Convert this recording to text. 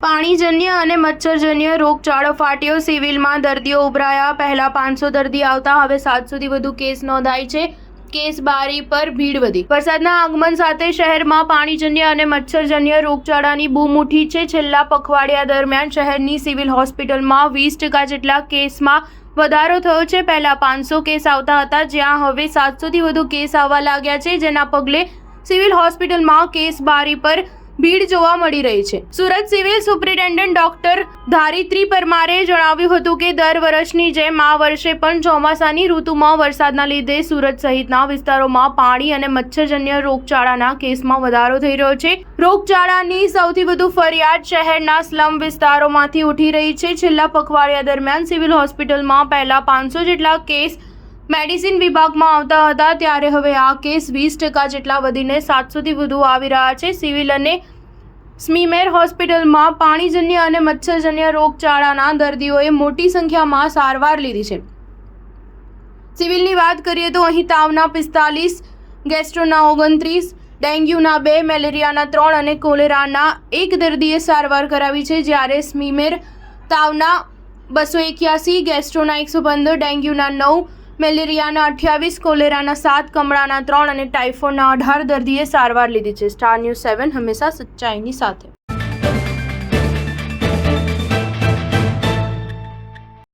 પાણીજન્ય અને મચ્છરજન્ય રોગચાળો ફાટ્યો, સિવિલમાં દર્દીઓ ઉભરાયા। પહેલા 500 દર્દી આવતા હવે 700થી વધુ કેસ નોંધાય છે। કેસ બારી પર ભીડ વધી। વરસાદના આગમન સાથે શહેરમાં પાણીજન્ય અને મચ્છરજન્ય રોગચાળાની બૂમ ઉઠી છે। છેલ્લા પખવાડિયા દરમિયાન શહેરની સિવિલ હોસ્પિટલમાં 20% જેટલા કેસમાં વધારો થયો છે। પહેલા 500 કેસ આવતા હતા, જ્યાં હવે 700થી વધુ કેસ આવવા લાગ્યા છે, જેના પગલે સિવિલ હોસ્પિટલમાં કેસ બારી પર ભીડ જોવા મળી રહી છે। Surat civil superintendent doctor Dharitri પરમારે જણાવ્યું હતું કે દર વર્ષની જેમ આ વર્ષે પણ ચોમાસાની ઋતુમાં વરસાદના લીધે સુરત સહિતના વિસ્તારોમાં પાણી અને મચ્છરજન્ય રોગચાળાના કેસમાં વધારો થઈ રહ્યો છે। રોગચાળાની સૌથી વધુ ફરિયાદ શહેરના સ્લમ વિસ્તારોમાંથી ઉઠી રહી છે। છેલ્લા પખવાડિયા દરમિયાન સિવિલ હોસ્પિટલમાં પહેલા 500 જેટલા કેસ મેડિસિન વિભાગમાં આવતા હતા, ત્યારે હવે આ કેસ 20% જેટલા વધીને 700થી વધુ આવી રહ્યા છે। સિવિલ અને સ્મીમેર હોસ્પિટલમાં પાણીજન્ય અને મચ્છરજન્ય રોગચાળાના દર્દીઓએ મોટી સંખ્યામાં સારવાર લીધી છે। સિવિલની વાત કરીએ તો અહીં તાવના 45, ગેસ્ટ્રોના 29, ડેન્ગ્યુના 2, મેલેરિયાના 3 અને કોલેરાના 1 દર્દીએ સારવાર કરાવી છે, જ્યારે સ્મીમેર તાવના 281, ગેસ્ટ્રોના 115, ડેન્ગ્યુના 9, મેલેરિયાના 28, કોલેરાના 7, કમળાના 3 અને ટાઇફોઇડના 18 દર્દીએ સારવાર લીધી છે। સ્ટાર ન્યૂઝ 7 હંમેશા સચ્ચાઈની સાથે।